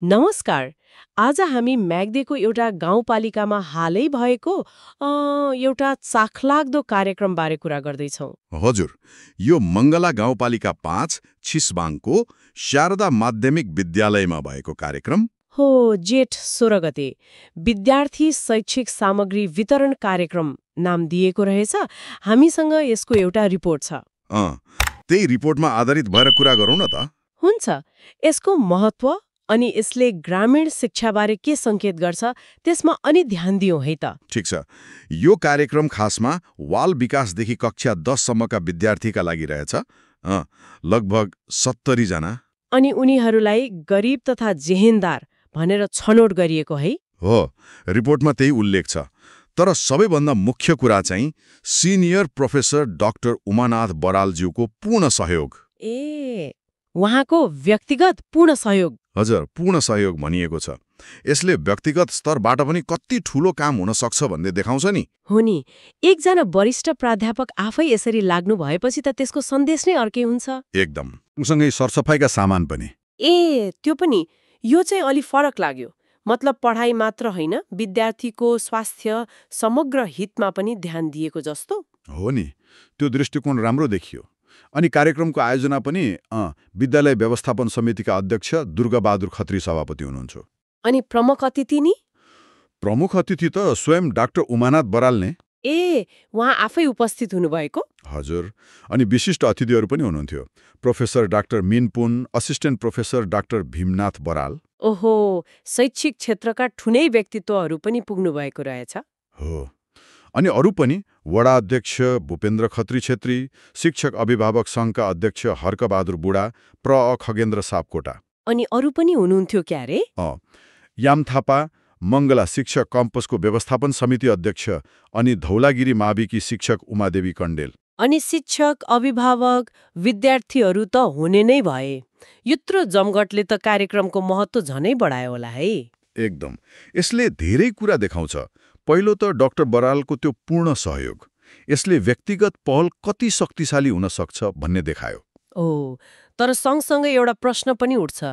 नमस्कार। आज हामी म्याग्दीको एउटा गाउँपालिकामा हालै भएको एउटा चाखलाग्दो कार्यक्रमबारे कुरा गर्दैछौँ। हजुर, यो मङ्गला गाउँपालिका 5 छिसबाङको शारदा माध्यमिक विद्यालयमा भएको कार्यक्रम हो, जेठ 16 गते विद्यार्थी शैक्षिक सामग्री वितरण कार्यक्रम नाम दिएको रहेछ। हामीसँग यसको एउटा रिपोर्ट छ। त्यही रिपोर्टमा आधारित भएर कुरा गरौँ न त। हुन्छ, यसको महत्त्व अनि यसले ग्रामीण शिक्षाबारे के सङ्केत गर्छ त्यसमा अनि ध्यान दियौँ है त। ठिक छ। यो कार्यक्रम खासमा बाल विकासदेखि कक्षा 10 सम्मका विद्यार्थीका लागि रहेछ। लगभग 70 जना। अनि उनीहरूलाई गरिब तथा जेहेन्दार भनेर छनौट गरिएको है। हो, रिपोर्टमा त्यही उल्लेख छ। तर सबैभन्दा मुख्य कुरा चाहिँ सिनियर प्रोफेसर डाक्टर उमानाथ बरालज्यूको पूर्ण सहयोग। उहाँको व्यक्तिगत पूर्ण सहयोग। हजुर, पूर्ण सहयोग भनिएको छ। यसले व्यक्तिगत स्तरबाट पनि कति ठूलो काम हुन सक्छ भन्ने देखाउँछ नि। हो नि, एकजना वरिष्ठ प्राध्यापक आफै यसरी लाग्नु भएपछि त त्यसको सन्देश नै अर्कै हुन्छ। एकदम। उसँगै सरसफाइका सामान पनि। त्यो पनि। यो चाहिँ अलि फरक लाग्यो। मतलब पढाइ मात्र होइन, विद्यार्थीको स्वास्थ्य समग्र हितमा पनि ध्यान दिएको जस्तो। हो नि, त्यो दृष्टिकोण राम्रो देखियो। अनि कार्यक्रमको आयोजना पनि विद्यालय व्यवस्थापन समितिका अध्यक्ष दुर्गाबहादुर खत्री सभापति हुनुहुन्छ। अनि प्रमुख अतिथि नि? प्रमुख अतिथि त स्वयं डाक्टर उमानाथ बराल नै। उहाँ आफै उपस्थित हुनुभएको? हजुर। अनि विशिष्ट अतिथिहरू पनि हुनुहुन्थ्यो। Professor doctor Minpun, assistant professor doctor Bhimnath Baral. ओहो, शैक्षिक क्षेत्रका ठुनै व्यक्तित्वहरू पनि पुग्नु भएको रहेछ। हो। अनि अरू पनि वडा अध्यक्ष भूपेन्द्र खत्री छेत्री, शिक्षक अभिभावक सङ्घका अध्यक्ष हर्कबहादुर बुढा, प्र खगेन्द्र सापकोटा। अनि अरू पनि हुनुहुन्थ्यो क्या रे? याम थापा, मङ्गला शिक्षक कम्पसको व्यवस्थापन समिति अध्यक्ष अनि धौलागिरी माविकी शिक्षक उमादेवी कण्डेल। अनि शिक्षक, अभिभावक, विद्यार्थीहरू त हुने नै भए। यत्रो जमघटले त कार्यक्रमको महत्त्व झनै बढायो होला है। एकदम। यसले धेरै कुरा देखाउँछ। पहिलो त डाक्टर बरालको त्यो पूर्ण सहयोग। यसले व्यक्तिगत पहल कति शक्तिशाली हुन सक्छ भन्ने देखायो। तर सँगसँगै एउटा प्रश्न पनि उठ्छ,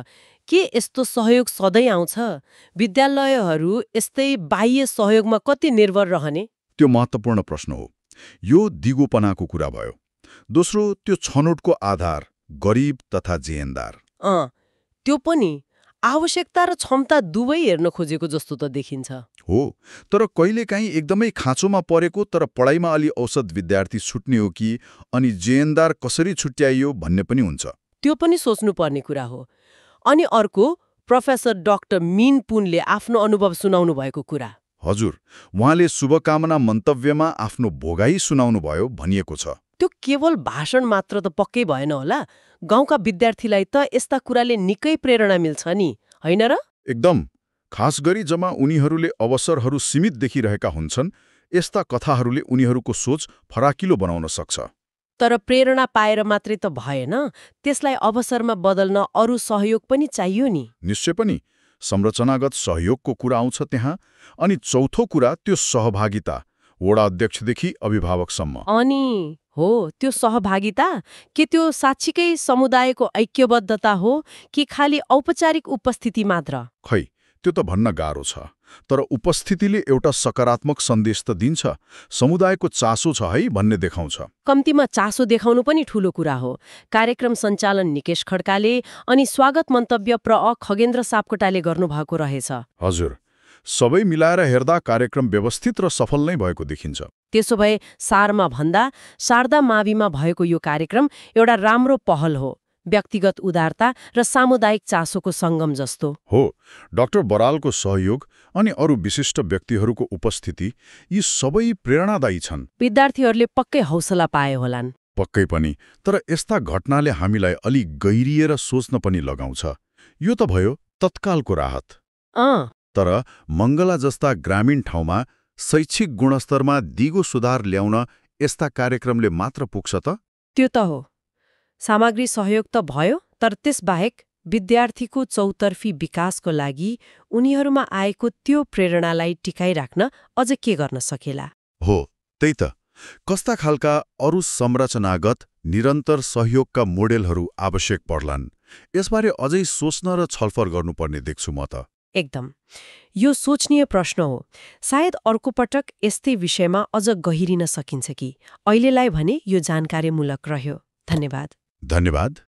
के यस्तो सहयोग सधैँ आउँछ? विद्यालयहरू यस्तै बाह्य सहयोगमा कति निर्भर रहने? त्यो महत्त्वपूर्ण प्रश्न हो। यो दिगोपनाको कुरा भयो। दोस्रो, त्यो छनौटको आधार गरिब तथा जेहेन्दार। त्यो पनि आवश्यकता र क्षमता दुवै हेर्न खोजेको जस्तो त देखिन्छ। हो, तर कहिलेकाहीँ एकदमै खाँचोमा परेको तर पढाइमा अलि औसत विद्यार्थी छुट्ने हो कि अनि जेहेन्दार कसरी छुट्याइयो भन्ने पनि हुन्छ। त्यो पनि सोच्नुपर्ने कुरा हो। अनि अर्को, प्रोफेसर डाक्टर मिन पुनले आफ्नो अनुभव सुनाउनु भएको कुरा। हजुर, उहाँले शुभकामना मन्तव्यमा आफ्नो भोगाई सुनाउनु भयो भनिएको छ। त्यो केवल भाषण मात्र त पक्कै भएन होला। गाउँका विद्यार्थीलाई त यस्ता कुराले निकै प्रेरणा मिल्छ नि, होइन र? एकदम। खास गरी जम्मा उनीहरूले अवसरहरू सीमित देखिरहेका हुन्छन्, यस्ता कथाहरूले उनीहरूको सोच फराकिलो बनाउन सक्छ। तर प्रेरणा पाएर मात्रै त भएन, त्यसलाई अवसरमा बदल्न अरू सहयोग पनि चाहियो नि। निश्चय पनि। संरचनागत सहयोगको कुरा आउँछ त्यहाँ। अनि चौथो कुरा त्यो सहभागिता, वडा अध्यक्षदेखि अभिभावकसम्म। अनि हो, त्यो सहभागिता के त्यो साँच्चीकै समुदायको ऐक्यबद्धता हो कि खालि औपचारिक उपस्थिति मात्र? खै, त्यो त भन्न गाह्रो छ। तर उपस्थितिले एउटा सकारात्मक सन्देश त दिन्छ। समुदायको चासो छ है भन्ने देखाउँछ। कम्तीमा चासो देखाउनु पनि ठूलो कुरा हो। कार्यक्रम सञ्चालन निकेश खड्काले अनि स्वागत मन्तव्य प्र खगेन्द्र सापकोटाले गर्नुभएको रहेछ। हजुर, सबै मिलाएर हेर्दा कार्यक्रम व्यवस्थित र सफल नै भएको देखिन्छ। त्यसो भए सारमा भन्दा शारदा माविमा भएको यो कार्यक्रम एउटा राम्रो पहल हो, व्यक्तिगत उदारता र सामुदायिक चासोको सङ्गम जस्तो हो। डाक्टर बरालको सहयोग अनि अरू विशिष्ट व्यक्तिहरूको उपस्थिति, यी सबै प्रेरणादायी छन्। विद्यार्थीहरूले पक्कै हौसला पाए होलान्। पक्कै पनि। तर यस्ता घटनाले हामीलाई अलि गहिरिएर सोच्न पनि लगाउँछ। यो त भयो तत्कालको राहत। तर मङ्गला जस्ता ग्रामीण ठाउँमा शैक्षिक गुणस्तरमा दिगो सुधार ल्याउन यस्ता कार्यक्रमले मात्र पुग्छ त? त्यो त हो। सामग्री सहयोग त भयो, तर त्यसबाहेक विद्यार्थीको चौतर्फी विकासको लागि उनीहरूमा आएको त्यो प्रेरणालाई टिकाइराख्न अझ के गर्न सकेला? हो, त्यही त। कस्ता खालका अरू संरचनागत निरन्तर सहयोगका मोडेलहरू आवश्यक पर्लान्? यसबारे अझै सोच्न र छलफल गर्नुपर्ने देख्छु म त। एकदम। यो सोचनीय प्रश्न हो। सायद अर्को पटक यस्तै विषयमा अझ गहिरिन सकिन्छ कि। अहिलेलाई भने यो जानकारीमूलक रह्यो। धन्यवाद। धन्यवाद।